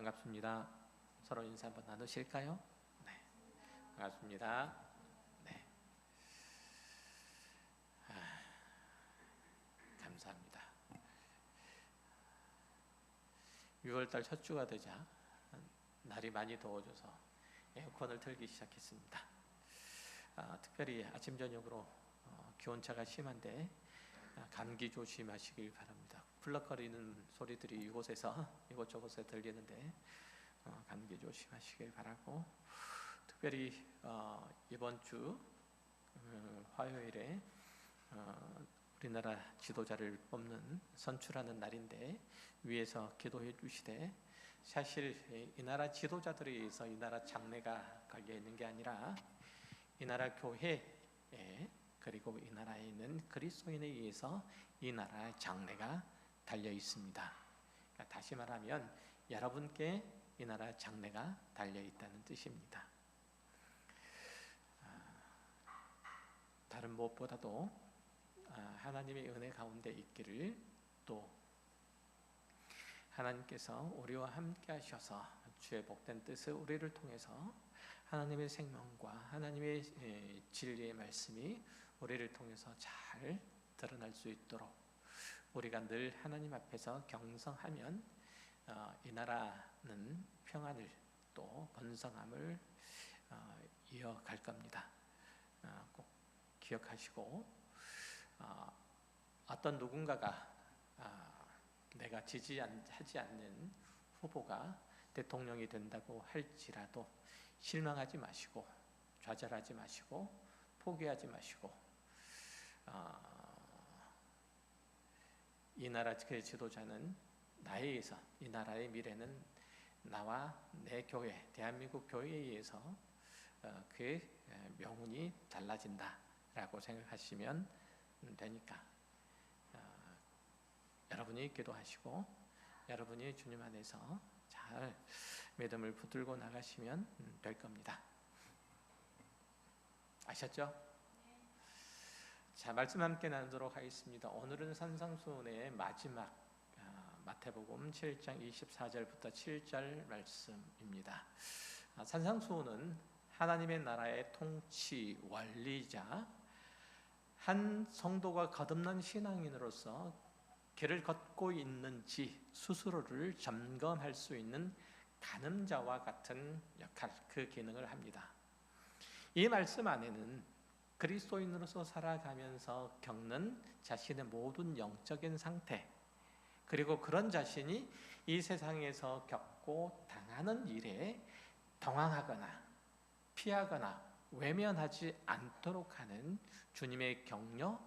반갑습니다. 서로 인사 한번 나누실까요? 네, 반갑습니다. 네, 감사합니다. 6월달 첫 주가 되자 날이 많이 더워져서 에어컨을 틀기 시작했습니다. 특별히 아침 저녁으로 기온차가 심한데 감기 조심하시길 바랍니다. 훌럭거리는 소리들이 이곳저곳에 들리는데 감기 조심하시길 바라고, 특별히 이번 주 화요일에 우리나라 지도자를 뽑는 선출하는 날인데 위에서 기도해 주시되, 사실 이 나라 지도자들에 의해서 이 나라 장래가 걸려 있는 게 아니라 이 나라 교회에, 그리고 이 나라에 있는 그리스도인에 의해서 이 나라의 장래가 달려 있습니다. 그러니까 다시 말하면 여러분께 이 나라의 장래가 달려 있다는 뜻입니다. 다른 무엇보다도 하나님의 은혜 가운데 있기를, 또 하나님께서 우리와 함께 하셔서 주의 복된 뜻을 우리를 통해서 하나님의 생명과 하나님의 진리의 말씀이 우리를 통해서 잘 드러날 수 있도록 우리가 늘 하나님 앞에서 경성하면 이 나라는 평안을, 또 번성함을 이어갈 겁니다. 꼭 기억하시고, 어떤 누군가가 내가 지지하지 않는 후보가 대통령이 된다고 할지라도 실망하지 마시고, 좌절하지 마시고, 포기하지 마시고, 이 나라 그 지도자는 나에 의해서, 이 나라의 미래는 나와 내 교회, 대한민국 교회에 의해서 그의 명운이 달라진다라고 생각하시면 되니까, 여러분이 기도하시고 여러분이 주님 안에서 잘 믿음을 붙들고 나가시면 될 겁니다. 아셨죠? 자, 말씀 함께 나누도록 하겠습니다. 오늘은 산상수훈의 마지막 마태복음 7장 24절부터 7절 말씀입니다. 산상수훈은 하나님의 나라의 통치 원리자, 한 성도가 거듭난 신앙인으로서 길을 걷고 있는지 스스로를 점검할 수 있는 가늠자와 같은 역할, 그 기능을 합니다. 이 말씀 안에는 그리스도인으로서 살아가면서 겪는 자신의 모든 영적인 상태, 그리고 그런 자신이 이 세상에서 겪고 당하는 일에 당황하거나 피하거나 외면하지 않도록 하는 주님의 격려,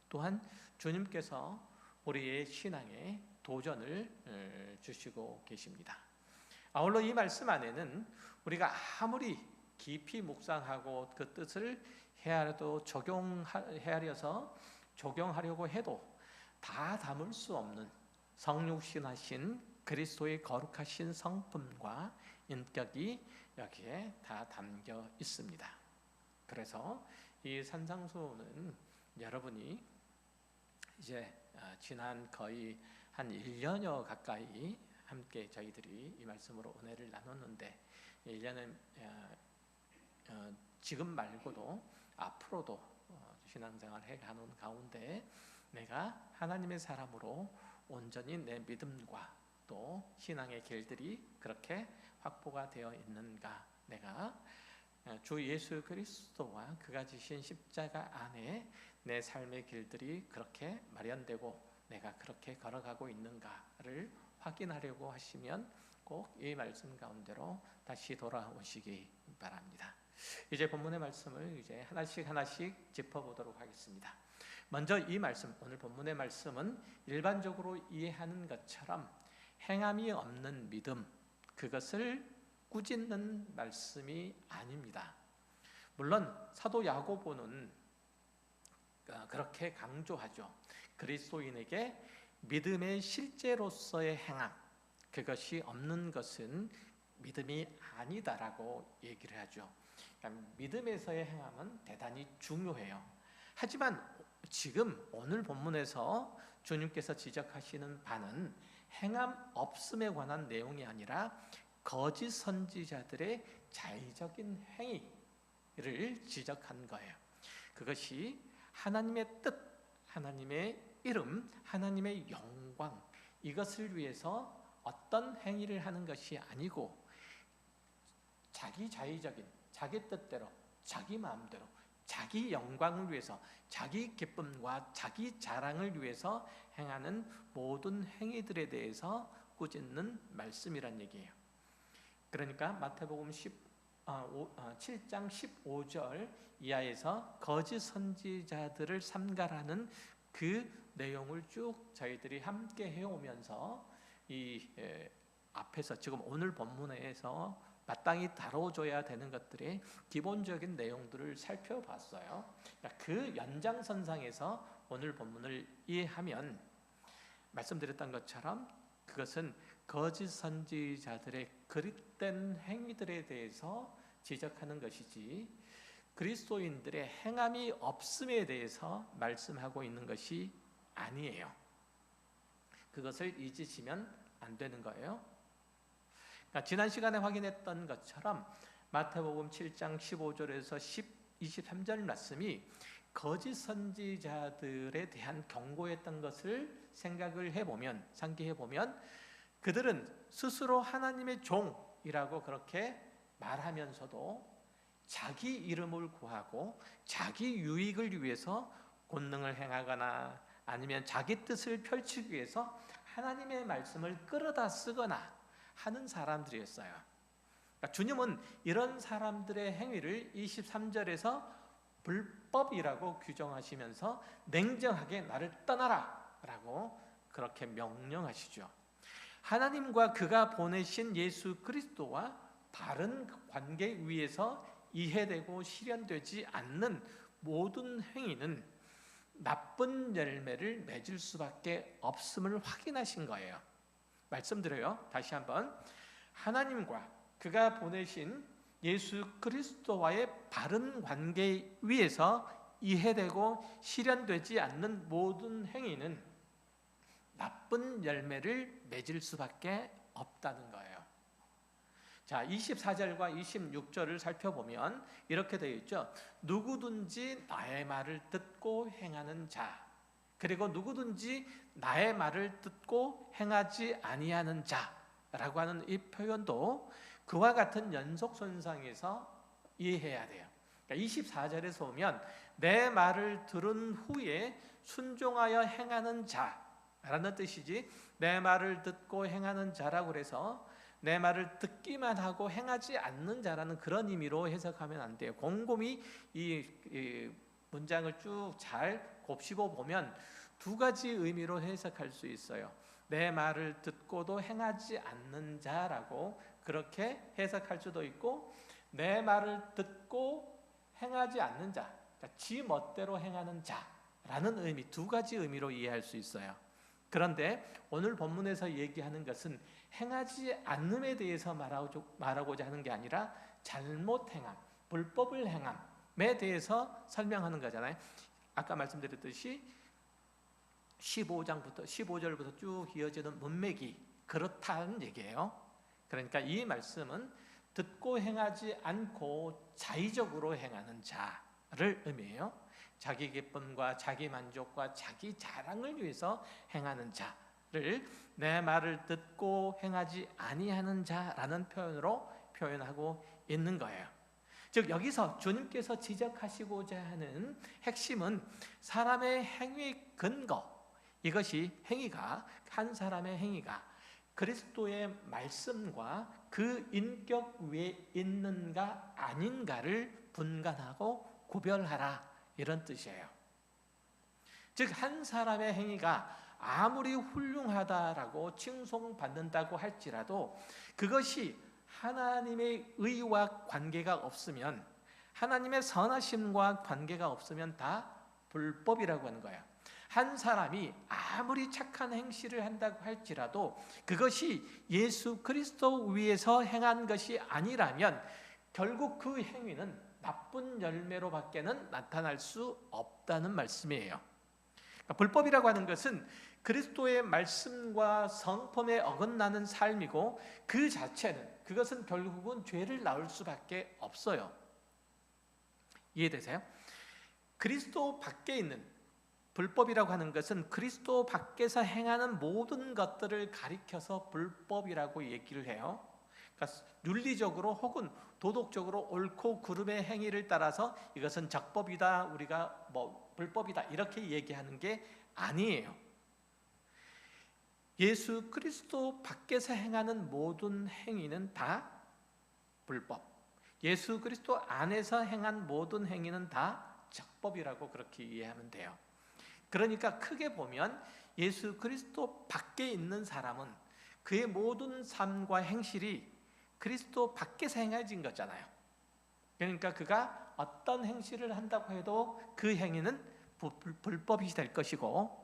또한 주님께서 우리의 신앙에 도전을 주시고 계십니다. 아울러 이 말씀 안에는 우리가 아무리 깊이 묵상하고 그 뜻을 헤아려서 적용하려고 해도 다 담을 수 없는 성육신하신 그리스도의 거룩하신 성품과 인격이 여기에 다 담겨 있습니다. 그래서 이 산상수훈은 여러분이 이제 지난 거의 한 1년여 가까이 함께 저희들이 이 말씀으로 은혜를 나눴는데, 1년은 지금 말고도 앞으로도 신앙생활을 해가는 가운데 내가 하나님의 사람으로 온전히 내 믿음과 또 신앙의 길들이 그렇게 확보가 되어 있는가, 내가 주 예수 그리스도와 그가 지신 십자가 안에 내 삶의 길들이 그렇게 마련되고 내가 그렇게 걸어가고 있는가를 확인하려고 하시면 꼭 이 말씀 가운데로 다시 돌아오시기 바랍니다. 이제 본문의 말씀을 이제 하나씩 짚어보도록 하겠습니다. 먼저 이 말씀, 오늘 본문의 말씀은 일반적으로 이해하는 것처럼 행함이 없는 믿음, 그것을 꾸짖는 말씀이 아닙니다. 물론 사도 야고보는 그렇게 강조하죠. 그리스도인에게 믿음의 실제로서의 행함, 그것이 없는 것은 믿음이 아니다라고 얘기를 하죠. 그러니까 믿음에서의 행함은 대단히 중요해요. 하지만 지금 오늘 본문에서 주님께서 지적하시는 바는 행함 없음에 관한 내용이 아니라 거짓 선지자들의 자의적인 행위를 지적한 거예요. 그것이 하나님의 뜻, 하나님의 이름, 하나님의 영광, 이것을 위해서 어떤 행위를 하는 것이 아니고 자기 자의적인, 자기 뜻대로, 자기 마음대로, 자기 영광을 위해서, 자기 기쁨과 자기 자랑을 위해서 행하는 모든 행위들에 대해서 꾸짖는 말씀이란 얘기예요. 그러니까 마태복음 7장 15절 이하에서 거짓 선지자들을 삼가라는 그 내용을 쭉 저희들이 함께 해오면서 이 앞에서 지금 오늘 본문에서 마땅히 다뤄줘야 되는 것들의 기본적인 내용들을 살펴봤어요. 그 연장선상에서 오늘 본문을 이해하면 말씀드렸던 것처럼 그것은 거짓 선지자들의 그릇된 행위들에 대해서 지적하는 것이지 그리스도인들의 행함이 없음에 대해서 말씀하고 있는 것이 아니에요. 그것을 잊으시면 안 되는 거예요. 그러니까 지난 시간에 확인했던 것처럼 마태복음 7장 15절에서 23절 말씀이 거짓 선지자들에 대한 경고했던 것을 생각을 해보면, 상기해보면 그들은 스스로 하나님의 종이라고 그렇게 말하면서도 자기 이름을 구하고 자기 유익을 위해서 권능을 행하거나 아니면 자기 뜻을 펼치기 위해서 하나님의 말씀을 끌어다 쓰거나 하는 사람들이었어요. 그러니까 주님은 이런 사람들의 행위를 23절에서 불법이라고 규정하시면서 냉정하게 나를 떠나라 라고 그렇게 명령하시죠. 하나님과 그가 보내신 예수 그리스도와 바른 관계 위에서 이해되고 실현되지 않는 모든 행위는 나쁜 열매를 맺을 수밖에 없음을 확인하신 거예요. 말씀드려요. 다시 한번. 하나님과 그가 보내신 예수 그리스도와의 바른 관계 위에서 이해되고 실현되지 않는 모든 행위는 나쁜 열매를 맺을 수밖에 없다는 거예요. 자, 24절과 26절을 살펴보면 이렇게 되어 있죠. 누구든지 나의 말을 듣고 행하는 자, 그리고 누구든지 나의 말을 듣고 행하지 아니하는 자라고 하는 이 표현도 그와 같은 연속선상에서 이해해야 돼요. 그러니까 24절에서 보면 내 말을 들은 후에 순종하여 행하는 자라는 뜻이지, 내 말을 듣고 행하는 자라고 그래서 내 말을 듣기만 하고 행하지 않는 자라는 그런 의미로 해석하면 안 돼요. 곰곰이 이 문장을 쭉 잘 곱씹어 보면 두 가지 의미로 해석할 수 있어요. 내 말을 듣고도 행하지 않는 자라고 그렇게 해석할 수도 있고, 내 말을 듣고 행하지 않는 자, 그러니까 지 멋대로 행하는 자라는 의미, 두 가지 의미로 이해할 수 있어요. 그런데 오늘 본문에서 얘기하는 것은 행하지 않음에 대해서 말하고자 하는 게 아니라 잘못 행함, 불법을 행함에 대해서 설명하는 거잖아요. 아까 말씀드렸듯이 15절부터 쭉 이어지는 문맥이 그렇다는 얘기예요. 그러니까 이 말씀은 듣고 행하지 않고 자의적으로 행하는 자를 의미해요. 자기 기쁨과 자기 만족과 자기 자랑을 위해서 행하는 자를 내 말을 듣고 행하지 아니하는 자라는 표현으로 표현하고 있는 거예요. 즉 여기서 주님께서 지적하시고자 하는 핵심은 사람의 행위 근거, 이것이 한 사람의 행위가 그리스도의 말씀과 그 인격 위에 있는가 아닌가를 분간하고 구별하라, 이런 뜻이에요. 즉 한 사람의 행위가 아무리 훌륭하다라고 칭송받는다고 할지라도 그것이 하나님의 의와 관계가 없으면, 하나님의 선하심과 관계가 없으면 다 불법이라고 하는 거예요. 한 사람이 아무리 착한 행실을 한다고 할지라도 그것이 예수 그리스도 위에서 행한 것이 아니라면 결국 그 행위는 나쁜 열매로 밖에는 나타날 수 없다는 말씀이에요. 그러니까 불법이라고 하는 것은 그리스도의 말씀과 성품에 어긋나는 삶이고 그 자체는 그것은 결국은 죄를 낳을 수밖에 없어요. 이해되세요? 그리스도 밖에 있는 불법이라고 하는 것은 그리스도 밖에서 행하는 모든 것들을 가리켜서 불법이라고 얘기를 해요. 그러니까 윤리적으로 혹은 도덕적으로 옳고 그름의 행위를 따라서 이것은 적법이다, 우리가 불법이다 이렇게 얘기하는 게 아니에요. 예수 그리스도 밖에서 행하는 모든 행위는 다 불법, 예수 그리스도 안에서 행한 모든 행위는 다 적법이라고 그렇게 이해하면 돼요. 그러니까 크게 보면 예수 그리스도 밖에 있는 사람은 그의 모든 삶과 행실이 그리스도 밖에서 행해진 거잖아요. 그러니까 그가 어떤 행실을 한다고 해도 그 행위는 불법이 될 것이고,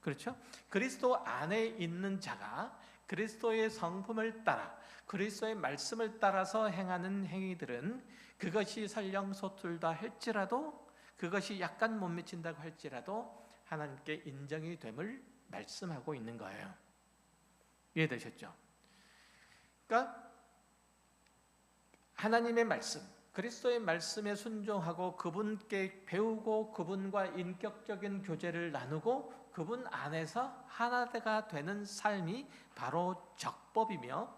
그렇죠? 그리스도 안에 있는 자가 그리스도의 성품을 따라 그리스도의 말씀을 따라서 행하는 행위들은 그것이 설령 서툴다 할지라도, 그것이 약간 못 미친다고 할지라도 하나님께 인정이 됨을 말씀하고 있는 거예요. 이해되셨죠? 그러니까 하나님의 말씀, 그리스도의 말씀에 순종하고 그분께 배우고 그분과 인격적인 교제를 나누고 그분 안에서 하나가 되는 삶이 바로 적법이며,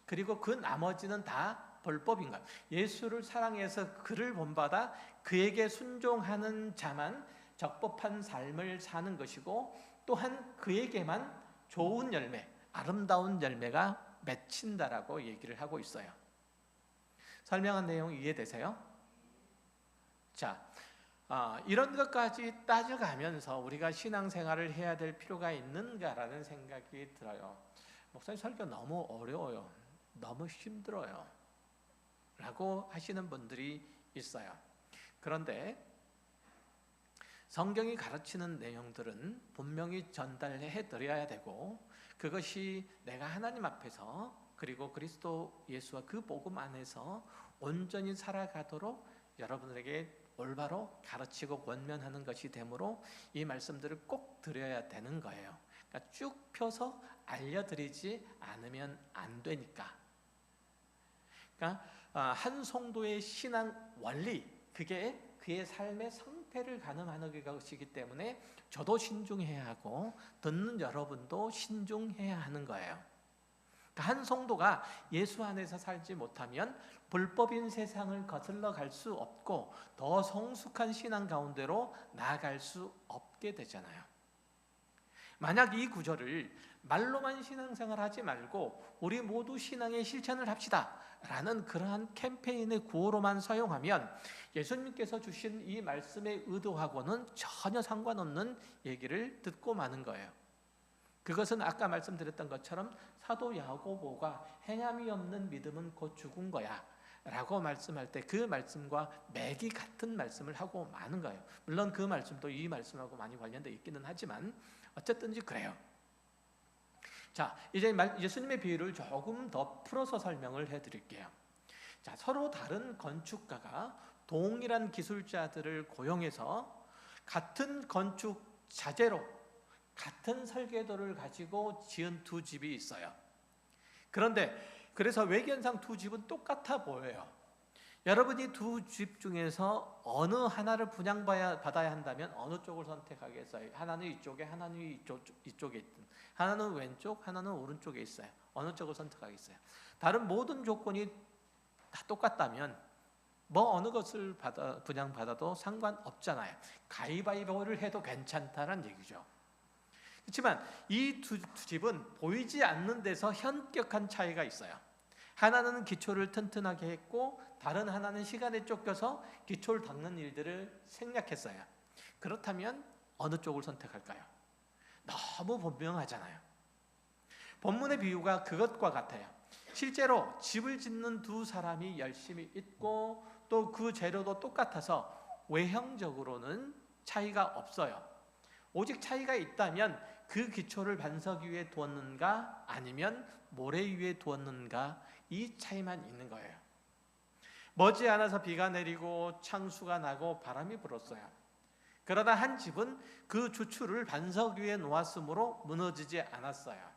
그리고 그 나머지는 다 불법인 거예요. 예수를 사랑해서 그를 본받아 그에게 순종하는 자만 적법한 삶을 사는 것이고, 또한 그에게만 좋은 열매, 아름다운 열매가 맺힌다라고 얘기를 하고 있어요. 설명한 내용 이해되세요? 자, 이런 것까지 따져가면서 우리가 신앙생활을 해야 될 필요가 있는가라는 생각이 들어요. 목사님 설교 너무 어려워요, 너무 힘들어요 라고 하시는 분들이 있어요. 그런데 성경이 가르치는 내용들은 분명히 전달해 드려야 되고, 그것이 내가 하나님 앞에서 그리고 그리스도 예수와 그 복음 안에서 온전히 살아가도록 여러분들에게 올바로 가르치고 권면하는 것이 되므로 이 말씀들을 꼭 드려야 되는 거예요. 그러니까 쭉 펴서 알려드리지 않으면 안 되니까. 그러니까 한 성도의 신앙 원리, 그게 그의 삶의 성패를 가늠하는 것이기 때문에 저도 신중해야 하고 듣는 여러분도 신중해야 하는 거예요. 한 성도가 예수 안에서 살지 못하면 불법인 세상을 거슬러 갈 수 없고 더 성숙한 신앙 가운데로 나아갈 수 없게 되잖아요. 만약 이 구절을 말로만 신앙생활 하지 말고 우리 모두 신앙의 실천을 합시다 라는 그러한 캠페인의 구호로만 사용하면 예수님께서 주신 이 말씀의 의도하고는 전혀 상관없는 얘기를 듣고 마는 거예요. 그것은 아까 말씀드렸던 것처럼 사도 야고보가 행함이 없는 믿음은 곧 죽은 거야 라고 말씀할 때 그 말씀과 맥이 같은 말씀을 하고 마는 거예요. 물론 그 말씀도 이 말씀하고 많이 관련되어 있기는 하지만 어쨌든지 그래요. 자, 이제 예수님의 비유를 조금 더 풀어서 설명을 해드릴게요. 자, 서로 다른 건축가가 동일한 기술자들을 고용해서 같은 건축 자재로 같은 설계도를 가지고 지은 두 집이 있어요. 그런데 그래서 외견상 두 집은 똑같아 보여요. 여러분이 두 집 중에서 어느 하나를 분양받아야 한다면 어느 쪽을 선택하겠어요? 하나는 이쪽에, 하나는 이쪽에 있든, 하나는 왼쪽, 하나는 오른쪽에 있어요. 어느 쪽을 선택하겠어요? 다른 모든 조건이 다 똑같다면 어느 것을 분양받아도 상관없잖아요. 가위바위보를 해도 괜찮다는 얘기죠. 그렇지만 이 두 집은 보이지 않는 데서 현격한 차이가 있어요. 하나는 기초를 튼튼하게 했고 다른 하나는 시간에 쫓겨서 기초를 닦는 일들을 생략했어요. 그렇다면 어느 쪽을 선택할까요? 너무 분명하잖아요. 본문의 비유가 그것과 같아요. 실제로 집을 짓는 두 사람이 열심히 있고 또 그 재료도 똑같아서 외형적으로는 차이가 없어요. 오직 차이가 있다면 그 기초를 반석 위에 두었는가 아니면 모래 위에 두었는가, 이 차이만 있는 거예요. 머지않아서 비가 내리고 창수가 나고 바람이 불었어요. 그러나 한 집은 그 주추를 반석 위에 놓았으므로 무너지지 않았어요.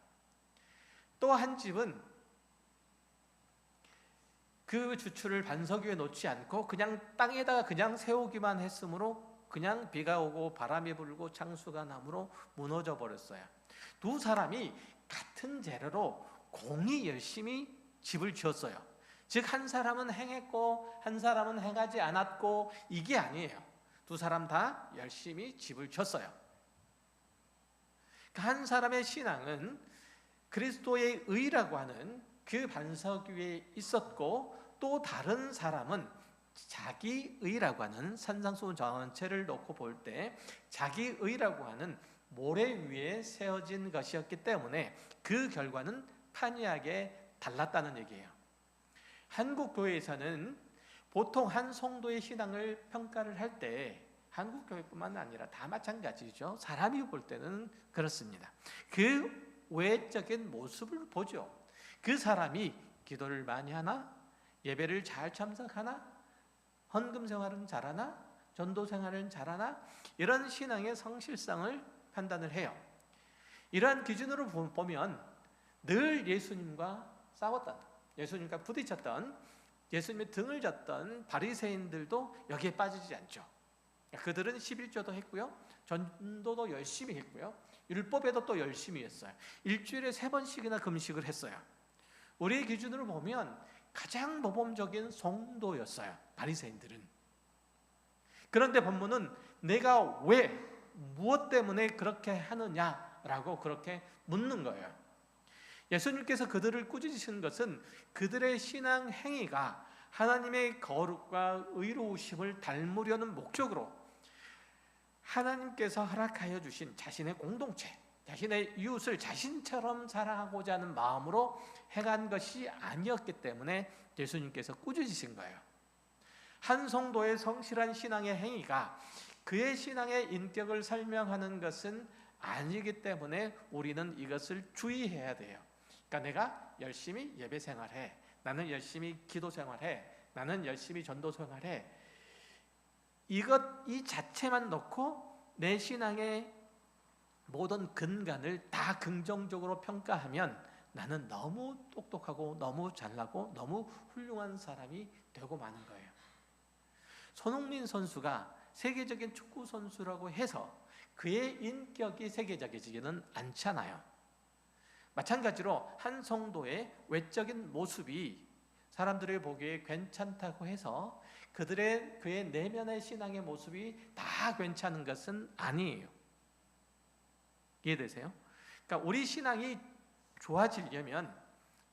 또 한 집은 그 주추를 반석 위에 놓지 않고 그냥 땅에다가 그냥 세우기만 했으므로 그냥 비가 오고 바람이 불고 창수가 나므로 무너져 버렸어요. 두 사람이 같은 재료로 공히 열심히 집을 지었어요. 즉 한 사람은 행했고 한 사람은 행하지 않았고 이게 아니에요. 두 사람 다 열심히 집을 지었어요. 한 사람의 신앙은 그리스도의 의라고 하는 그 반석 위에 있었고, 또 다른 사람은 자기 의라고 하는 산상수훈 전체를 놓고 볼 때 자기 의라고 하는 모래 위에 세워진 것이었기 때문에 그 결과는 판이하게 달랐다는 얘기예요. 한국 교회에서는 보통 한 성도의 신앙을 평가를 할 때 한국 교회뿐만 아니라 다 마찬가지죠. 사람이 볼 때는 그렇습니다. 그 외적인 모습을 보죠. 그 사람이 기도를 많이 하나? 예배를 잘 참석하나? 헌금 생활은 잘하나? 전도 생활은 잘하나? 이런 신앙의 성실성을 판단을 해요. 이러한 기준으로 보면 늘 예수님과 싸웠던, 예수님과 부딪혔던, 예수님의 등을 졌던 바리새인들도 여기에 빠지지 않죠. 그들은 11조도 했고요, 전도도 열심히 했고요, 율법에도 또 열심히 했어요. 일주일에 3번씩이나 금식을 했어요. 우리의 기준으로 보면 가장 모범적인 성도였어요, 바리새인들은. 그런데 본문은 내가 왜, 무엇 때문에 그렇게 하느냐라고 그렇게 묻는 거예요. 예수님께서 그들을 꾸짖으신 것은 그들의 신앙 행위가 하나님의 거룩과 의로우심을 닮으려는 목적으로 하나님께서 허락하여 주신 자신의 공동체, 자신의 이웃을 자신처럼 사랑하고자 하는 마음으로 행한 것이 아니었기 때문에 예수님께서 꾸짖으신 거예요. 한 성도의 성실한 신앙의 행위가 그의 신앙의 인격을 설명하는 것은 아니기 때문에 우리는 이것을 주의해야 돼요. 그러니까 내가 열심히 예배 생활해, 나는 열심히 기도 생활해, 나는 열심히 전도 생활해, 이 자체만 놓고 내 신앙의 모든 근간을 다 긍정적으로 평가하면 나는 너무 똑똑하고 너무 잘나고 너무 훌륭한 사람이 되고 마는 거예요. 손흥민 선수가 세계적인 축구 선수라고 해서 그의 인격이 세계적이지는 않잖아요. 마찬가지로 한 성도의 외적인 모습이 사람들이 보기에 괜찮다고 해서 그의 내면의 신앙의 모습이 다 괜찮은 것은 아니에요. 이해되세요? 그러니까 우리 신앙이 좋아지려면,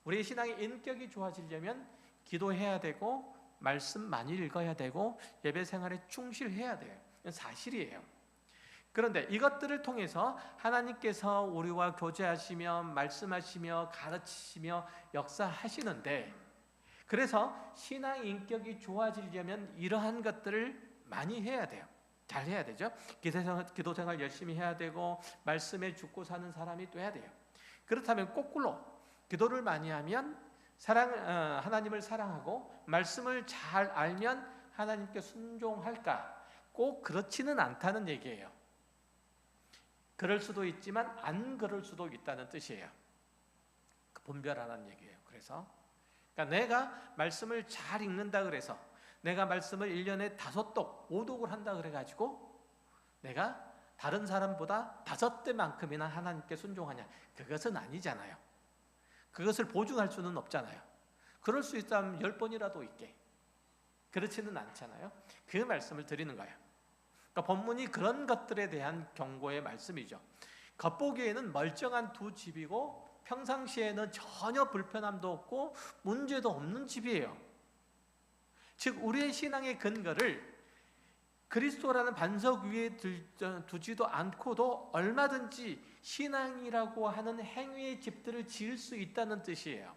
우리의 신앙의 인격이 좋아지려면 기도해야 되고 말씀 많이 읽어야 되고 예배 생활에 충실해야 돼요. 이건 사실이에요. 그런데 이것들을 통해서 하나님께서 우리와 교제하시며 말씀하시며 가르치시며 역사하시는데, 그래서 신앙 인격이 좋아지려면 이러한 것들을 많이 해야 돼요. 잘 해야 되죠. 기도 생활 열심히 해야 되고 말씀에 죽고 사는 사람이 돼야 돼요. 그렇다면 거꾸로 기도를 많이 하면 하나님을 사랑하고 말씀을 잘 알면 하나님께 순종할까? 꼭 그렇지는 않다는 얘기예요. 그럴 수도 있지만 안 그럴 수도 있다는 뜻이에요. 분별하라는 얘기예요. 그러니까 내가 말씀을 잘 읽는다 그래서, 내가 말씀을 1년에 5독, 5독을 한다 그래가지고 내가 다른 사람보다 5배만큼이나 하나님께 순종하냐? 그것은 아니잖아요. 그것을 보증할 수는 없잖아요. 그럴 수 있다면 10번이라도 있게. 그렇지는 않잖아요. 그 말씀을 드리는 거예요. 그러니까 본문이 그런 것들에 대한 경고의 말씀이죠. 겉보기에는 멀쩡한 두 집이고 평상시에는 전혀 불편함도 없고 문제도 없는 집이에요. 즉 우리의 신앙의 근거를 그리스도라는 반석 위에 두지도 않고도 얼마든지 신앙이라고 하는 행위의 집들을 지을 수 있다는 뜻이에요.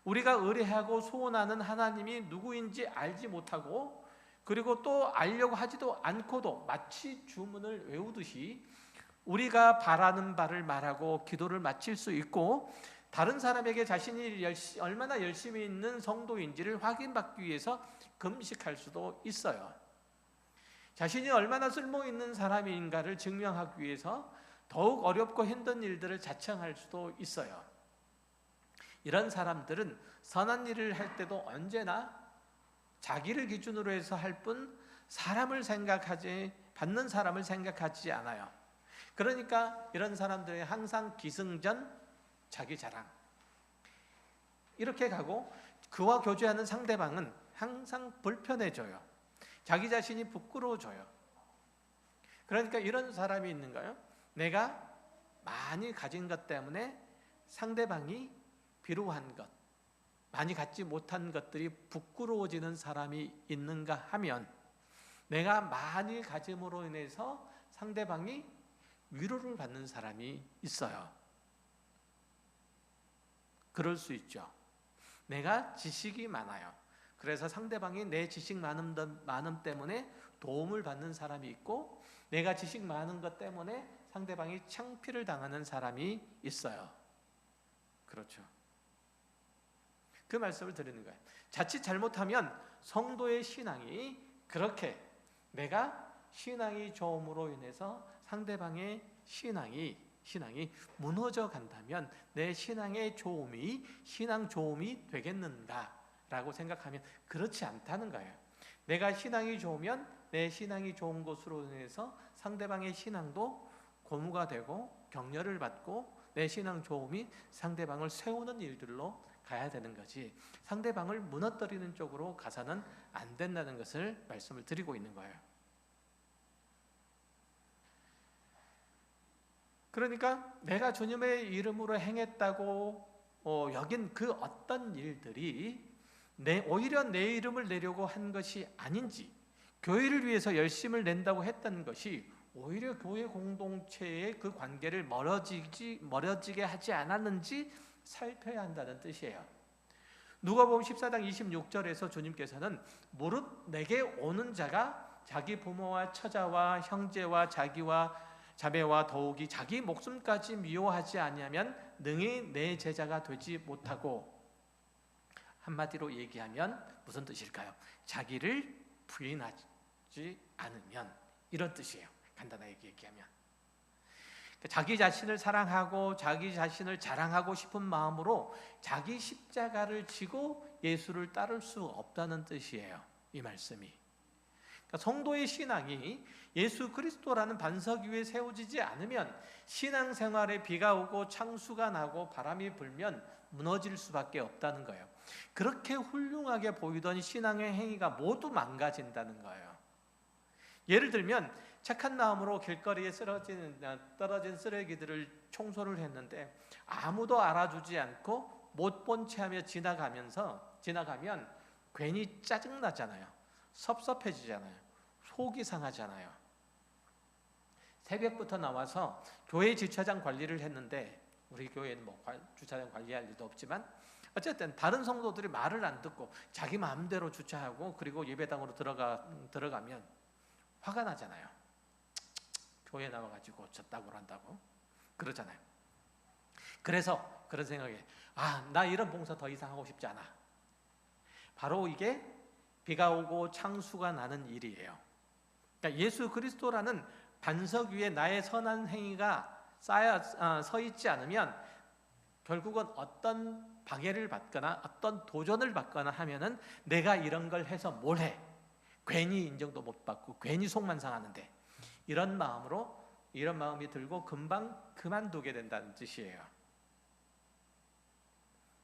우리가 의뢰하고 소원하는 하나님이 누구인지 알지 못하고, 그리고 또 알려고 하지도 않고도 마치 주문을 외우듯이 우리가 바라는 바를 말하고 기도를 마칠 수 있고, 다른 사람에게 자신이 얼마나 열심히 있는 성도인지를 확인받기 위해서 금식할 수도 있어요. 자신이 얼마나 쓸모있는 사람인가를 증명하기 위해서 더욱 어렵고 힘든 일들을 자청할 수도 있어요. 이런 사람들은 선한 일을 할 때도 언제나 자기를 기준으로 해서 할 뿐 받는 사람을 생각하지 않아요. 그러니까 이런 사람들이 항상 기승전, 자기 자랑 이렇게 가고, 그와 교제하는 상대방은 항상 불편해져요. 자기 자신이 부끄러워져요. 그러니까 이런 사람이 있는가요? 내가 많이 가진 것 때문에 상대방이 비루한 것, 많이 갖지 못한 것들이 부끄러워지는 사람이 있는가 하면, 내가 많이 가짐으로 인해서 상대방이 위로를 받는 사람이 있어요. 그럴 수 있죠. 내가 지식이 많아요. 그래서 상대방이 내 지식 많음 때문에 도움을 받는 사람이 있고, 내가 지식 많은 것 때문에 상대방이 창피를 당하는 사람이 있어요. 그렇죠. 그 말씀을 드리는 거예요. 자칫 잘못하면 성도의 신앙이 그렇게, 내가 신앙이 좋음으로 인해서 상대방의 신앙이 무너져 간다면 내 신앙의 좋음이 신앙 좋음이 되겠는가라고 생각하면 그렇지 않다는 거예요. 내가 신앙이 좋으면 내 신앙이 좋은 것으로 인해서 상대방의 신앙도 고무가 되고 격려를 받고, 내 신앙 좋음이 상대방을 세우는 일들로 가야 되는 거지, 상대방을 무너뜨리는 쪽으로 가서는 안 된다는 것을 말씀을 드리고 있는 거예요. 그러니까 내가 주님의 이름으로 행했다고 여긴 그 어떤 일들이 오히려 내 이름을 내려고 한 것이 아닌지, 교회를 위해서 열심을 낸다고 했던 것이 오히려 교회 공동체의 그 관계를 멀어지게 하지 않았는지 살펴야 한다는 뜻이에요. 누가복음 14장 26절에서 주님께서는 무릇 내게 오는 자가 자기 부모와 처자와 형제와 자기와 자매와 더욱이 자기 목숨까지 미워하지 아니하면 능히 내 제자가 되지 못하고, 한마디로 얘기하면 무슨 뜻일까요? 자기를 부인하지 않으면, 이런 뜻이에요. 간단하게 얘기하면 자기 자신을 사랑하고 자기 자신을 자랑하고 싶은 마음으로 자기 십자가를 지고 예수를 따를 수 없다는 뜻이에요. 이 말씀이. 그러니까 성도의 신앙이 예수 그리스도라는 반석 위에 세워지지 않으면 신앙생활에 비가 오고 창수가 나고 바람이 불면 무너질 수밖에 없다는 거예요. 그렇게 훌륭하게 보이던 신앙의 행위가 모두 망가진다는 거예요. 예를 들면 착한 마음으로 길거리에 떨어진 쓰레기들을 청소를 했는데 아무도 알아주지 않고 못 본 채 하며 지나가면 괜히 짜증나잖아요. 섭섭해지잖아요. 속이 상하잖아요. 새벽부터 나와서 교회 주차장 관리를 했는데, 우리 교회는 주차장 관리할 일도 없지만 어쨌든 다른 성도들이 말을 안 듣고 자기 마음대로 주차하고 그리고 예배당으로 들어가면 화가 나잖아요. 교회 나와가지고 졌다고 한다고 그러잖아요. 그래서 그런 생각에 나 이런 봉사 더 이상 하고 싶지 않아. 바로 이게 비가 오고 창수가 나는 일이에요. 그러니까 예수 그리스도라는 반석 위에 나의 선한 행위가 서 있지 않으면 결국은 어떤 방해를 받거나 어떤 도전을 받거나 하면은 내가 이런 걸 해서 뭘 해? 괜히 인정도 못 받고 괜히 속만 상하는데, 이런 마음이 들고 금방 그만두게 된다는 뜻이에요.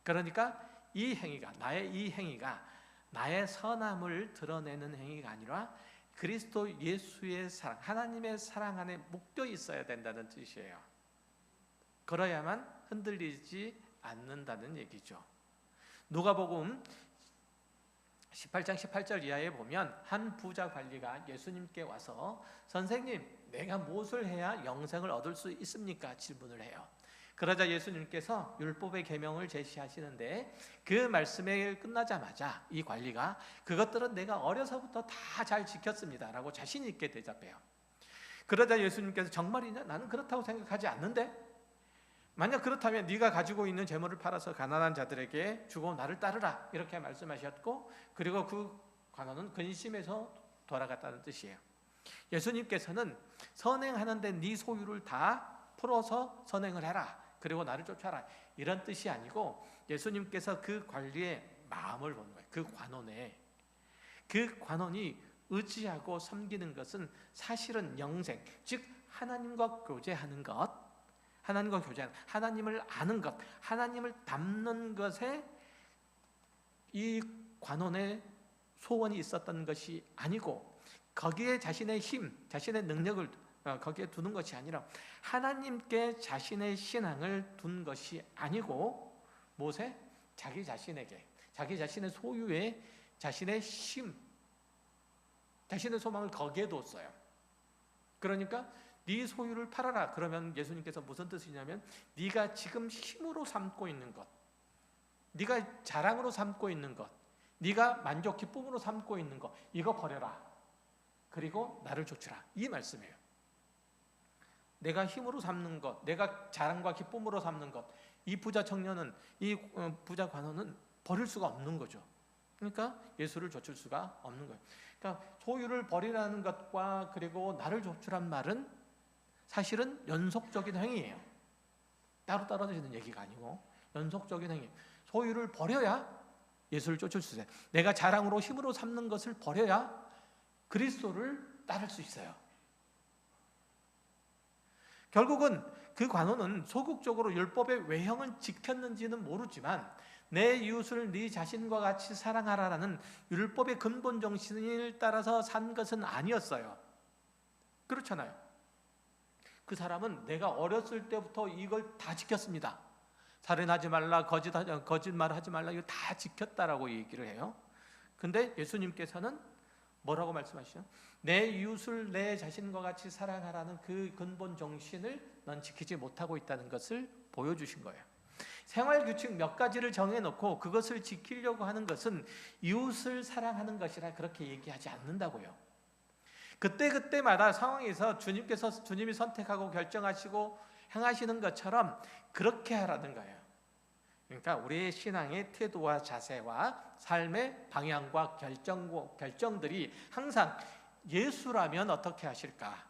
그러니까 이 행위가 나의 선함을 드러내는 행위가 아니라 그리스도 예수의 사랑, 하나님의 사랑 안에 묶여 있어야 된다는 뜻이에요. 그래야만 흔들리지 않는다는 얘기죠. 누가복음 18장 18절 이하에 보면 한 부자 관리가 예수님께 와서 선생님, 내가 무엇을 해야 영생을 얻을 수 있습니까? 질문을 해요. 그러자 예수님께서 율법의 계명을 제시하시는데 그 말씀에 끝나자마자 이 관리가 그것들은 내가 어려서부터 다 잘 지켰습니다 라고 자신 있게 대답해요. 그러자 예수님께서 정말이냐? 나는 그렇다고 생각하지 않는데, 만약 그렇다면 네가 가지고 있는 재물을 팔아서 가난한 자들에게 주고 나를 따르라 이렇게 말씀하셨고, 그리고 그 관원은 근심해서 돌아갔다는 뜻이에요. 예수님께서는 선행하는데 네 소유를 다 풀어서 선행을 해라, 그리고 나를 쫓아라, 이런 뜻이 아니고, 예수님께서 그 관리의 마음을 보는 거예요. 그 관원이 의지하고 섬기는 것은 사실은 영생, 즉 하나님과 교제하는 것, 하나님을 아는 것, 하나님을 닮는 것에 이 관원의 소원이 있었던 것이 아니고, 거기에 자신의 힘, 자신의 능력을 거기에 두는 것이 아니라 하나님께 자신의 신앙을 둔 것이 아니고, 무엇에? 자기 자신에게, 자기 자신의 소유에 자신의 힘, 자신의 소망을 거기에 뒀어요. 그러니까 네 소유를 팔아라. 그러면 예수님께서 무슨 뜻이냐면, 네가 지금 힘으로 삼고 있는 것, 네가 자랑으로 삼고 있는 것, 네가 만족 기쁨으로 삼고 있는 것, 이거 버려라. 그리고 나를 좇으라, 이 말씀이에요. 내가 힘으로 삼는 것, 내가 자랑과 기쁨으로 삼는 것, 이 부자 청년은, 이 부자 관원은 버릴 수가 없는 거죠. 그러니까 예수를 좇을 수가 없는 거예요. 그러니까 소유를 버리라는 것과 그리고 나를 좇으란 말은 사실은 연속적인 행위예요. 따로 떨어지는 얘기가 아니고 연속적인 행위. 소유를 버려야 예수를 쫓을 수 있어요. 내가 자랑으로 힘으로 삼는 것을 버려야 그리스도를 따를 수 있어요. 결국은 그 관원은 소극적으로 율법의 외형은 지켰는지는 모르지만 내 이웃을 네 자신과 같이 사랑하라라는 율법의 근본 정신을 따라서 산 것은 아니었어요. 그렇잖아요. 그 사람은 내가 어렸을 때부터 이걸 다 지켰습니다. 살인하지 말라, 거짓말하지 말라, 이거 다 지켰다라고 얘기를 해요. 근데 예수님께서는 뭐라고 말씀하시죠? 내 이웃을 내 자신과 같이 사랑하라는 그 근본 정신을 넌 지키지 못하고 있다는 것을 보여주신 거예요. 생활규칙 몇 가지를 정해놓고 그것을 지키려고 하는 것은 이웃을 사랑하는 것이라 그렇게 얘기하지 않는다고요. 그때마다 상황에서 주님이 선택하고 결정하시고 행하시는 것처럼 그렇게 하라는 거예요. 그러니까 우리의 신앙의 태도와 자세와 삶의 방향과 결정들이 항상 예수라면 어떻게 하실까?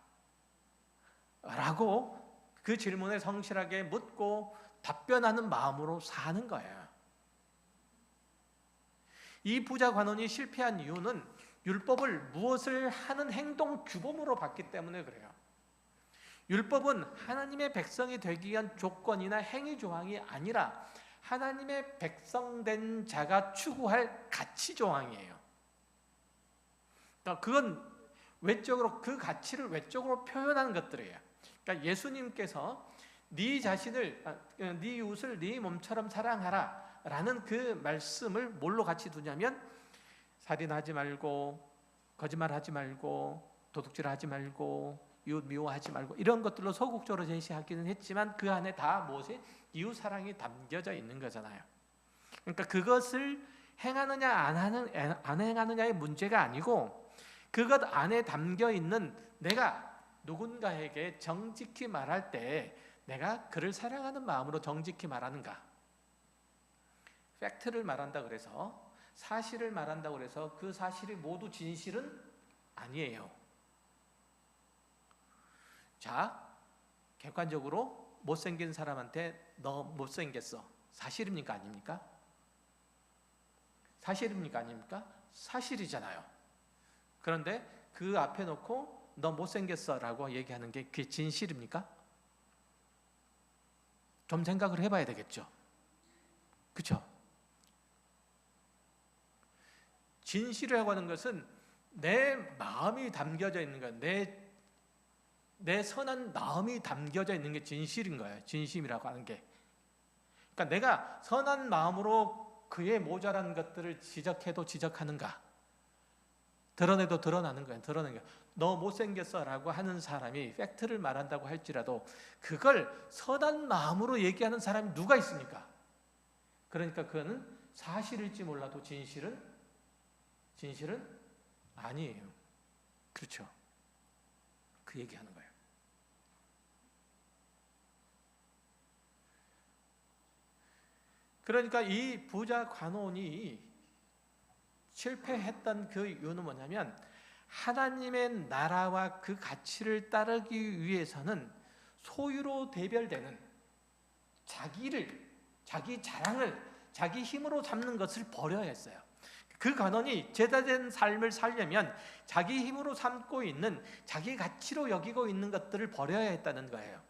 라고 그 질문에 성실하게 묻고 답변하는 마음으로 사는 거예요. 이 부자 관원이 실패한 이유는 율법을 무엇을 하는 행동 규범으로 봤기 때문에 그래요. 율법은 하나님의 백성이 되기 위한 조건이나 행위 조항이 아니라 하나님의 백성된 자가 추구할 가치 조항이에요. 그러니까 그건 외적으로, 그 가치를 외적으로 표현하는 것들이에요. 그러니까 예수님께서 네 이웃을 네 몸처럼 사랑하라 라는 그 말씀을 뭘로 같이 두냐면, 살인하지 말고, 거짓말하지 말고, 도둑질하지 말고, 이웃 미워하지 말고, 이런 것들로 소극적으로 제시하기는 했지만 그 안에 다 무엇이? 이웃 사랑이 담겨져 있는 거잖아요. 그러니까 그것을 행하느냐 안 행하느냐의 문제가 아니고, 그것 안에 담겨 있는 내가 누군가에게 정직히 말할 때 내가 그를 사랑하는 마음으로 정직히 말하는가? 팩트를 말한다 그래서, 사실을 말한다 그래서 그 사실이 모두 진실은 아니에요. 자, 객관적으로 못생긴 사람한테 너 못생겼어, 사실입니까 아닙니까? 사실입니까 아닙니까? 사실이잖아요. 그런데 그 앞에 놓고 너 못생겼어 라고 얘기하는 게 그게 진실입니까? 좀 생각을 해봐야 되겠죠. 그렇죠? 진실이라고 하는 것은 내 마음이 담겨져 있는 거예요. 내 선한 마음이 담겨져 있는 게 진실인 거예요. 진심이라고 하는 게. 그러니까 내가 선한 마음으로 그의 모자란 것들을 지적해도 지적하는가, 드러내도 드러나는 거예요. 드러내는 거예요. 너 못생겼어 라고 하는 사람이 팩트를 말한다고 할지라도 그걸 선한 마음으로 얘기하는 사람이 누가 있습니까? 그러니까 그거는 사실일지 몰라도 진실은 아니에요. 그렇죠? 그 얘기하는 거예요. 그러니까 이 부자 관원이 실패했던 그 이유는 뭐냐면, 하나님의 나라와 그 가치를 따르기 위해서는 소유로 대별되는 자기 자랑을 자기 힘으로 잡는 것을 버려야 했어요. 그 간원이 제자된 삶을 살려면 자기 힘으로 삼고 있는, 자기 가치로 여기고 있는 것들을 버려야 했다는 거예요.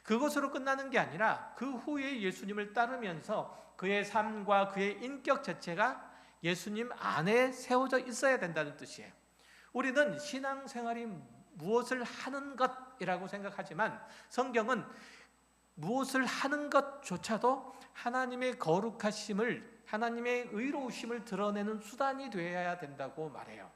그것으로 끝나는 게 아니라 그 후에 예수님을 따르면서 그의 삶과 그의 인격 자체가 예수님 안에 세워져 있어야 된다는 뜻이에요. 우리는 신앙생활이 무엇을 하는 것이라고 생각하지만 성경은 무엇을 하는 것조차도 하나님의 거룩하심을, 하나님의 의로우심을 드러내는 수단이 되어야 된다고 말해요.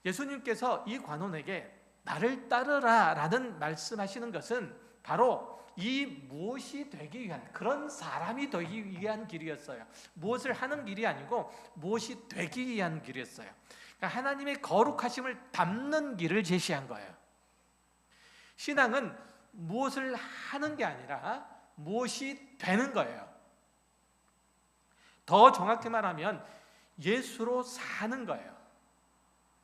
예수님께서 이 관원에게 나를 따르라 라는 말씀하시는 것은 바로 이 무엇이 되기 위한, 그런 사람이 되기 위한 길이었어요. 무엇을 하는 길이 아니고 무엇이 되기 위한 길이었어요. 그러니까 하나님의 거룩하심을 담는 길을 제시한 거예요. 신앙은 무엇을 하는 게 아니라 무엇이 되는 거예요. 더 정확히 말하면 예수로 사는 거예요.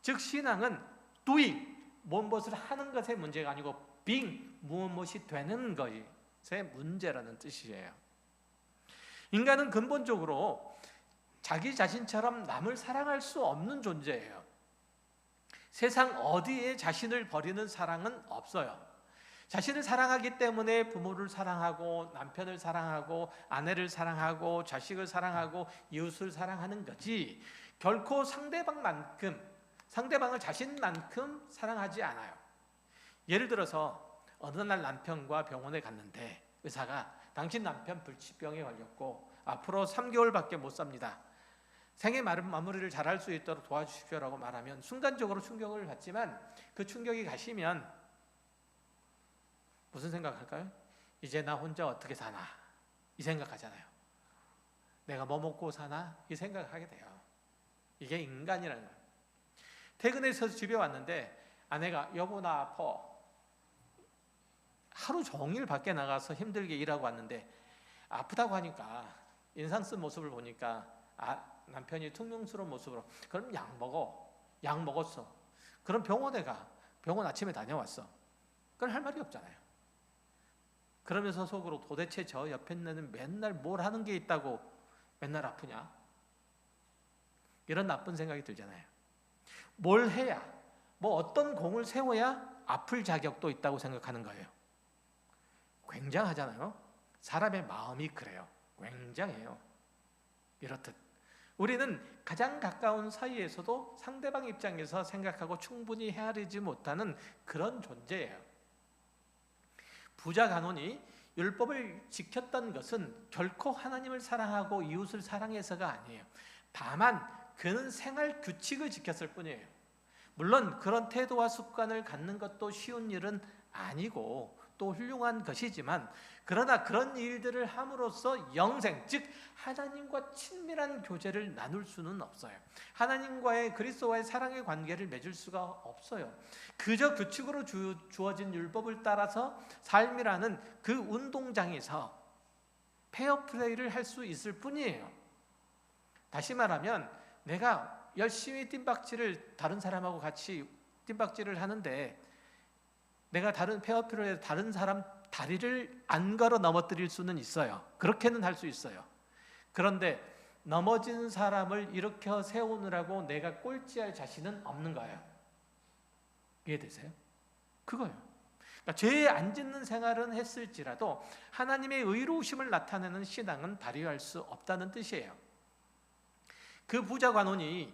즉 신앙은 doing, 무엇을 하는 것의 문제가 아니고 being, 무엇이 되는 것의 문제라는 뜻이에요. 인간은 근본적으로 자기 자신처럼 남을 사랑할 수 없는 존재예요. 세상 어디에 자신을 버리는 사랑은 없어요. 자신을 사랑하기 때문에 부모를 사랑하고 남편을 사랑하고 아내를 사랑하고 자식을 사랑하고 이웃을 사랑하는 거지, 결코 상대방을 자신만큼 사랑하지 않아요. 예를 들어서 어느 날 남편과 병원에 갔는데 의사가 당신 남편 불치병에 걸렸고 앞으로 3개월밖에 못 삽니다. 생애 마무리를 잘할 수 있도록 도와주십시오라고 말하면 순간적으로 충격을 받지만 그 충격이 가시면 무슨 생각할까요? 이제 나 혼자 어떻게 사나 이 생각하잖아요. 내가 뭐 먹고 사나 이 생각하게 돼요. 이게 인간이라는 거예요. 퇴근해서 집에 왔는데 아내가 여보 나 아파. 하루 종일 밖에 나가서 힘들게 일하고 왔는데 아프다고 하니까 인상 쓴 모습을 보니까 남편이 퉁명스러운 모습으로 그럼 약 먹었어. 그럼 병원에 가. 병원 아침에 다녀왔어. 그건 할 말이 없잖아요. 그러면서 속으로 도대체 저 옆에 있는 맨날 뭘 하는 게 있다고 맨날 아프냐? 이런 나쁜 생각이 들잖아요. 뭘 해야, 어떤 공을 세워야 아플 자격도 있다고 생각하는 거예요. 굉장하잖아요. 사람의 마음이 그래요. 굉장해요. 이렇듯 우리는 가장 가까운 사이에서도 상대방 입장에서 생각하고 충분히 헤아리지 못하는 그런 존재예요. 부자 간원이 율법을 지켰던 것은 결코 하나님을 사랑하고 이웃을 사랑해서가 아니에요. 다만 그는 생활 규칙을 지켰을 뿐이에요. 물론 그런 태도와 습관을 갖는 것도 쉬운 일은 아니고 또 훌륭한 것이지만, 그러나 그런 일들을 함으로써 영생, 즉 하나님과 친밀한 교제를 나눌 수는 없어요. 하나님과의, 그리스도와의 사랑의 관계를 맺을 수가 없어요. 그저 규칙으로 주어진 율법을 따라서 삶이라는 그 운동장에서 페어플레이를 할 수 있을 뿐이에요. 다시 말하면 내가 열심히 다른 사람하고 같이 뜀박질을 하는데 내가 페어플레이에서 다른 사람 다리를 안 걸어 넘어뜨릴 수는 있어요. 그렇게는 할 수 있어요. 그런데 넘어진 사람을 일으켜 세우느라고 내가 꼴찌할 자신은 없는 거예요. 이해되세요? 그거예요. 그러니까 죄에 안 짓는 생활은 했을지라도 하나님의 의로우심을 나타내는 신앙은 발휘할 수 없다는 뜻이에요. 그 부자 관원이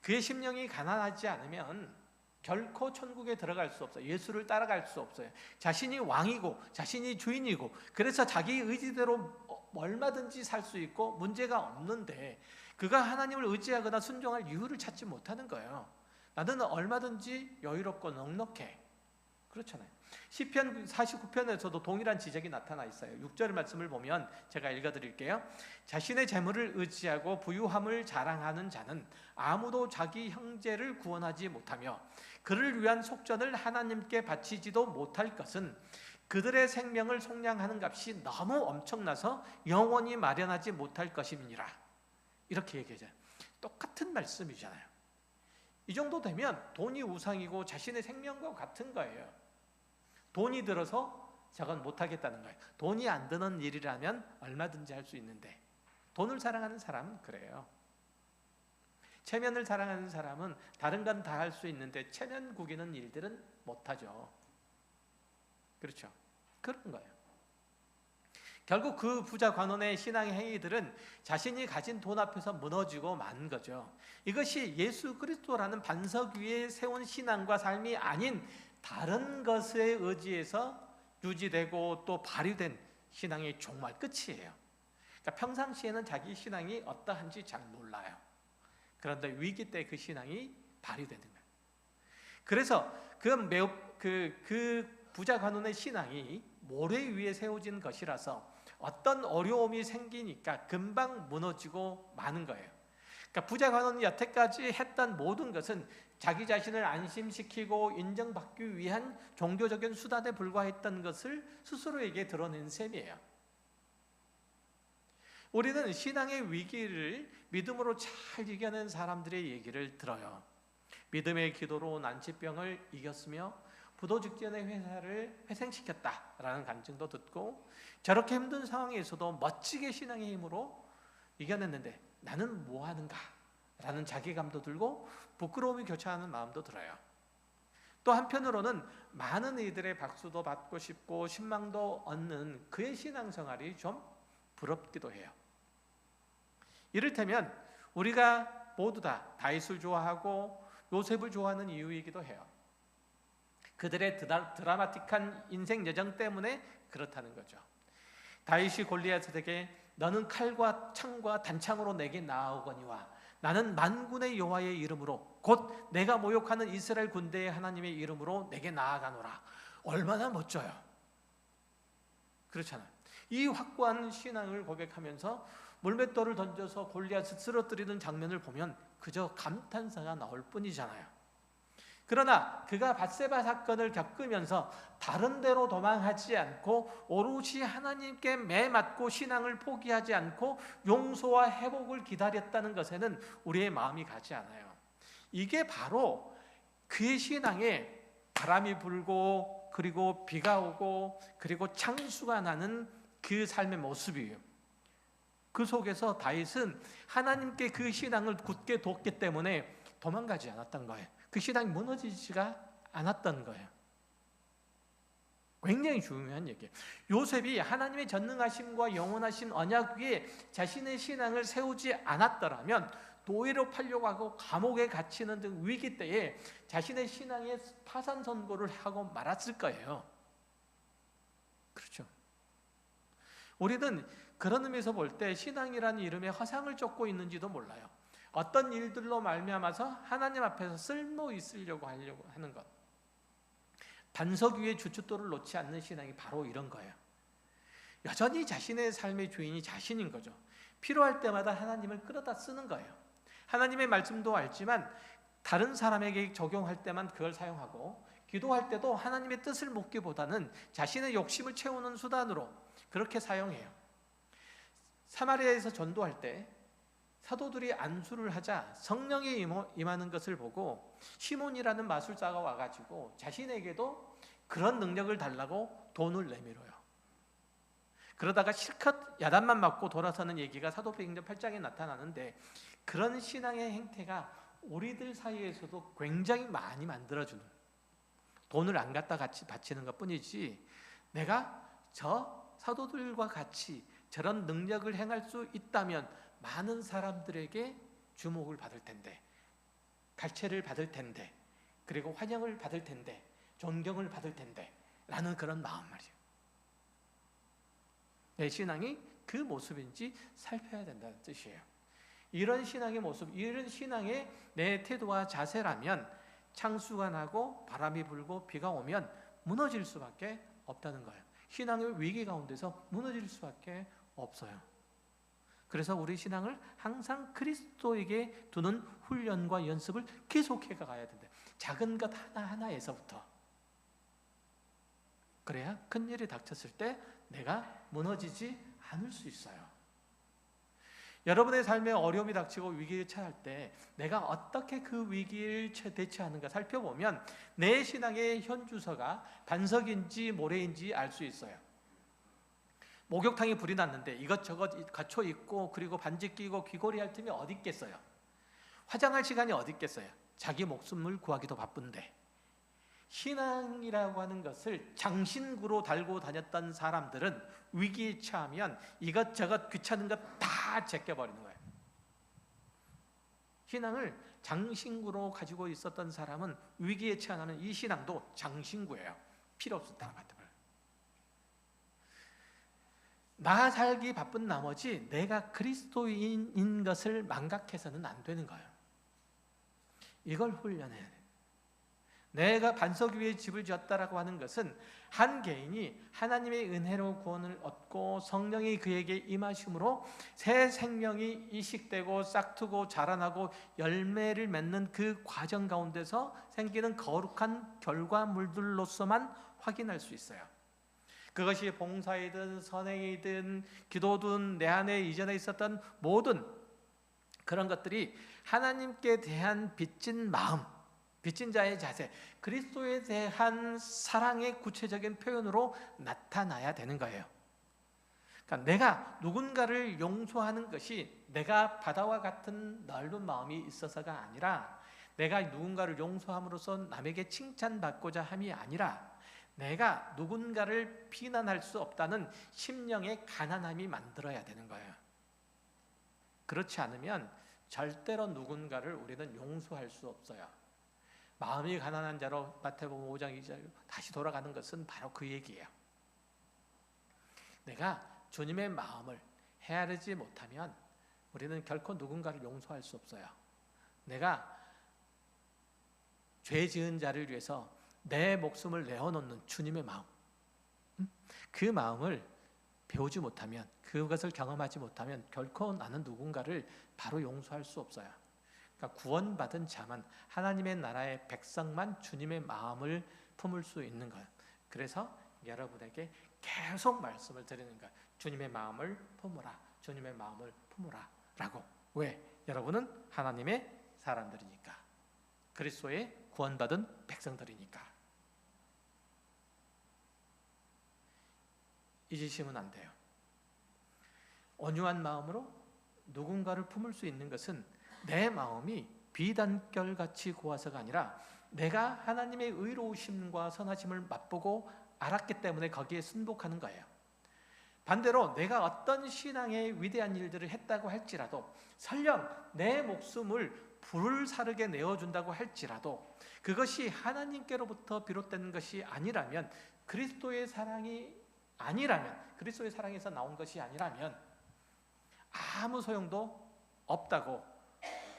그의 심령이 가난하지 않으면 결코 천국에 들어갈 수 없어요. 예수를 따라갈 수 없어요. 자신이 왕이고 자신이 주인이고 그래서 자기 의지대로 얼마든지 살 수 있고 문제가 없는데 그가 하나님을 의지하거나 순종할 이유를 찾지 못하는 거예요. 나는 얼마든지 여유롭고 넉넉해. 그렇잖아요. 시편 49편에서도 동일한 지적이 나타나 있어요. 6절 말씀을 보면 제가 읽어드릴게요. 자신의 재물을 의지하고 부유함을 자랑하는 자는 아무도 자기 형제를 구원하지 못하며 그를 위한 속전을 하나님께 바치지도 못할 것은 그들의 생명을 속량하는 값이 너무 엄청나서 영원히 마련하지 못할 것임이니라. 이렇게 얘기하죠. 똑같은 말씀이잖아요. 이 정도 되면 돈이 우상이고 자신의 생명과 같은 거예요. 돈이 들어서 저건 못하겠다는 거예요. 돈이 안 드는 일이라면 얼마든지 할 수 있는데, 돈을 사랑하는 사람은 그래요. 체면을 사랑하는 사람은 다른 건 다 할 수 있는데 체면 구기는 일들은 못하죠. 그렇죠? 그런 거예요. 결국 그 부자 관원의 신앙의 행위들은 자신이 가진 돈 앞에서 무너지고 만 거죠. 이것이 예수 그리스도라는 반석 위에 세운 신앙과 삶이 아닌 다른 것에 의지해서 유지되고 또 발휘된 신앙의 정말 끝이에요. 그러니까 평상시에는 자기 신앙이 어떠한지 잘 몰라요. 그런데 위기 때 그 신앙이 발휘되는 거예요. 그래서 그 부자 관원의 신앙이 모래 위에 세워진 것이라서 어떤 어려움이 생기니까 금방 무너지고 마는 거예요. 그러니까 부자 관원이 여태까지 했던 모든 것은 자기 자신을 안심시키고 인정받기 위한 종교적인 수단에 불과했던 것을 스스로에게 드러낸 셈이에요. 우리는 신앙의 위기를 믿음으로 잘 이겨낸 사람들의 얘기를 들어요. 믿음의 기도로 난치병을 이겼으며 부도 직전의 회사를 회생시켰다라는 간증도 듣고, 저렇게 힘든 상황에서도 멋지게 신앙의 힘으로 이겨냈는데 나는 뭐 하는가? 라는 자괴감도 들고 부끄러움이 교차하는 마음도 들어요. 또 한편으로는 많은 이들의 박수도 받고 싶고 신망도 얻는 그의 신앙생활이 좀 부럽기도 해요. 이를테면 우리가 모두 다 다윗을 좋아하고 요셉을 좋아하는 이유이기도 해요. 그들의 드라마틱한 인생 여정 때문에 그렇다는 거죠. 다윗이 골리앗에게 너는 칼과 창과 단창으로 내게 나아오거니와 나는 만군의 여호와의 이름으로 곧 내가 모욕하는 이스라엘 군대의 하나님의 이름으로 내게 나아가노라. 얼마나 멋져요. 그렇잖아요. 이 확고한 신앙을 고백하면서 물맷돌을 던져서 골리앗을 쓰러뜨리는 장면을 보면 그저 감탄사가 나올 뿐이잖아요. 그러나 그가 밧세바 사건을 겪으면서 다른 데로 도망하지 않고 오롯이 하나님께 매맞고 신앙을 포기하지 않고 용서와 회복을 기다렸다는 것에는 우리의 마음이 가지 않아요. 이게 바로 그의 신앙에 바람이 불고 그리고 비가 오고 그리고 창수가 나는 그 삶의 모습이에요. 그 속에서 다윗은 하나님께 그 신앙을 굳게 뒀기 때문에 도망가지 않았던 거예요. 그 신앙이 무너지지가 않았던 거예요. 굉장히 중요한 얘기예요. 요셉이 하나님의 전능하심과 영원하신 언약 위에 자신의 신앙을 세우지 않았더라면 노예로 팔려고 하고 감옥에 갇히는 등 위기 때에 자신의 신앙에 파산 선고를 하고 말았을 거예요. 그렇죠. 우리는 그런 의미에서 볼 때 신앙이라는 이름에 허상을 쫓고 있는지도 몰라요. 어떤 일들로 말미암아서 하나님 앞에서 쓸모 있으려고 하는 것, 반석 위에 주춧돌을 놓지 않는 신앙이 바로 이런 거예요. 여전히 자신의 삶의 주인이 자신인 거죠. 필요할 때마다 하나님을 끌어다 쓰는 거예요. 하나님의 말씀도 알지만 다른 사람에게 적용할 때만 그걸 사용하고, 기도할 때도 하나님의 뜻을 묻기보다는 자신의 욕심을 채우는 수단으로 그렇게 사용해요. 사마리아에서 전도할 때 사도들이 안수를 하자 성령이 임하는 것을 보고 시몬이라는 마술사가 와가지고 자신에게도 그런 능력을 달라고 돈을 내밀어요. 그러다가 실컷 야단만 맞고 돌아서는 얘기가 사도행전 8장에 나타나는데, 그런 신앙의 행태가 우리들 사이에서도 굉장히 많이 만들어주는, 돈을 안 갖다 같이 바치는 것 뿐이지 내가 저 사도들과 같이 저런 능력을 행할 수 있다면 많은 사람들에게 주목을 받을 텐데, 갈채를 받을 텐데, 그리고 환영을 받을 텐데, 존경을 받을 텐데 라는 그런 마음 말이에요. 내 신앙이 그 모습인지 살펴야 된다는 뜻이에요. 이런 신앙의 모습, 이런 신앙의 내 태도와 자세라면 창수가 나고 바람이 불고 비가 오면 무너질 수밖에 없다는 거예요. 신앙의 위기 가운데서 무너질 수밖에 없어요. 그래서 우리 신앙을 항상 그리스도에게 두는 훈련과 연습을 계속해 가야 된다. 작은 것 하나하나에서부터. 그래야 큰일이 닥쳤을 때 내가 무너지지 않을 수 있어요. 여러분의 삶에 어려움이 닥치고 위기에 처할 때 내가 어떻게 그 위기를 대처하는가 살펴보면 내 신앙의 현주소가 반석인지 모래인지 알 수 있어요. 목욕탕에 불이 났는데 이것저것 갖춰 입고 그리고 반지 끼고 귀걸이 할 틈이 어디 있겠어요? 화장할 시간이 어디 있겠어요? 자기 목숨을 구하기도 바쁜데. 신앙이라고 하는 것을 장신구로 달고 다녔던 사람들은 위기에 처하면 이것저것 귀찮은 것 다 제껴버리는 거예요. 신앙을 장신구로 가지고 있었던 사람은 위기에 처하는 이 신앙도 장신구예요. 필요 없었다. 나 살기 바쁜 나머지 내가 그리스도인인 것을 망각해서는 안 되는 거예요. 이걸 훈련해야 돼요. 내가 반석 위에 집을 지었다라고 하는 것은 한 개인이 하나님의 은혜로 구원을 얻고 성령이 그에게 임하심으로 새 생명이 이식되고 싹트고 자라나고 열매를 맺는 그 과정 가운데서 생기는 거룩한 결과물들로서만 확인할 수 있어요. 그것이 봉사이든 선행이든 기도든 내 안에 이전에 있었던 모든 그런 것들이 하나님께 대한 빚진 마음, 빚진 자의 자세, 그리스도에 대한 사랑의 구체적인 표현으로 나타나야 되는 거예요. 그러니까 내가 누군가를 용서하는 것이 내가 바다와 같은 넓은 마음이 있어서가 아니라, 내가 누군가를 용서함으로써 남에게 칭찬받고자 함이 아니라, 내가 누군가를 비난할 수 없다는 심령의 가난함이 만들어야 되는 거예요. 그렇지 않으면 절대로 누군가를 우리는 용서할 수 없어요. 마음이 가난한 자로 마태복음 5장 2절 다시 돌아가는 것은 바로 그 얘기예요. 내가 주님의 마음을 헤아리지 못하면 우리는 결코 누군가를 용서할 수 없어요. 내가 죄 지은 자를 위해서 내 목숨을 내어놓는 주님의 마음, 그 마음을 배우지 못하면, 그것을 경험하지 못하면 결코 나는 누군가를 바로 용서할 수 없어요. 그러니까 구원받은 자만, 하나님의 나라의 백성만 주님의 마음을 품을 수 있는 거예요. 그래서 여러분에게 계속 말씀을 드리는 거예요. 주님의 마음을 품으라, 주님의 마음을 품으라 라고. 왜? 여러분은 하나님의 사람들이니까, 그리스도의 구원받은 백성들이니까. 잊으시면 안 돼요. 온유한 마음으로 누군가를 품을 수 있는 것은 내 마음이 비단결같이 고와서가 아니라 내가 하나님의 의로우심과 선하심을 맛보고 알았기 때문에 거기에 순복하는 거예요. 반대로 내가 어떤 신앙의 위대한 일들을 했다고 할지라도, 설령 내 목숨을 불사르게 내어준다고 할지라도 그것이 하나님께로부터 비롯된 것이 아니라면, 그리스도의 사랑이 아니라면, 그리스도의 사랑에서 나온 것이 아니라면 아무 소용도 없다고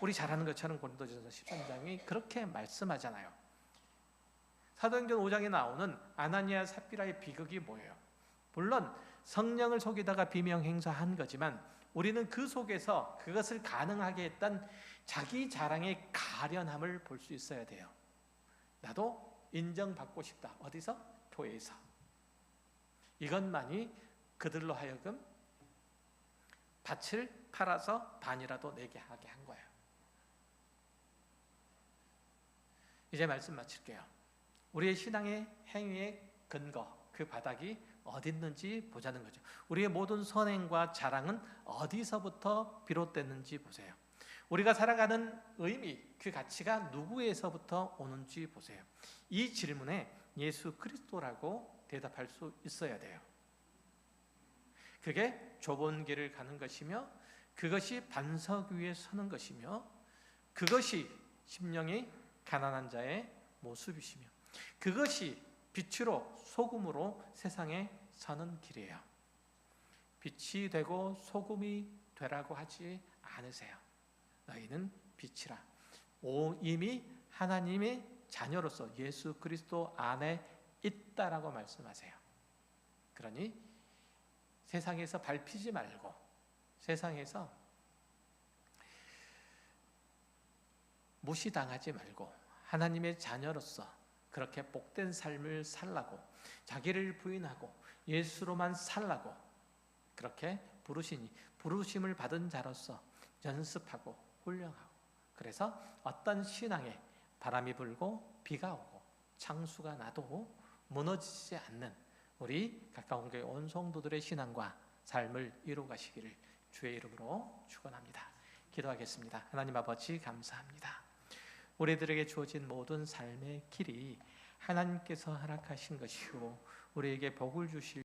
우리 잘 아는 것처럼 고린도전서 13장이 그렇게 말씀하잖아요. 사도행전 5장에 나오는 아나니아 삽비라의 비극이 뭐예요? 물론 성령을 속이다가 비명 행사한 거지만 우리는 그 속에서 그것을 가능하게 했던 자기 자랑의 가련함을 볼 수 있어야 돼요. 나도 인정받고 싶다. 어디서? 교회에서. 이것만이 그들로 하여금 밭을 팔아서 반이라도 내게 하게 한 거예요. 이제 말씀 마칠게요. 우리의 신앙의 행위의 근거, 그 바닥이 어디 있는지 보자는 거죠. 우리의 모든 선행과 자랑은 어디서부터 비롯됐는지 보세요. 우리가 살아가는 의미, 그 가치가 누구에서부터 오는지 보세요. 이 질문에 예수 그리스도라고 대답할 수 있어야 돼요. 그게 좁은 길을 가는 것이며, 그것이 반석 위에 서는 것이며, 그것이 심령이 가난한 자의 모습이시며, 그것이 빛으로 소금으로 세상에 서는 길이에요. 빛이 되고 소금이 되라고 하지 않으세요. 너희는 빛이라. 이미 하나님의 자녀로서 예수 그리스도 안에 있다라고 말씀하세요. 그러니 세상에서 밟히지 말고, 세상에서 무시당하지 말고 하나님의 자녀로서 그렇게 복된 삶을 살라고, 자기를 부인하고 예수로만 살라고 그렇게 부르시니 부르심을 받은 자로서 연습하고 훈련하고, 그래서 어떤 신앙에 바람이 불고 비가 오고 창수가 나도 무너지지 않는 우리 가까운 교회 온 성도들의 신앙과 삶을 이루가시기를 주의 이름으로 축원합니다. 기도하겠습니다. 하나님 아버지, 감사합니다. 우리들에게 주어진 모든 삶의 길이 하나님께서 허락하신 것이요, 우리에게 복을 주실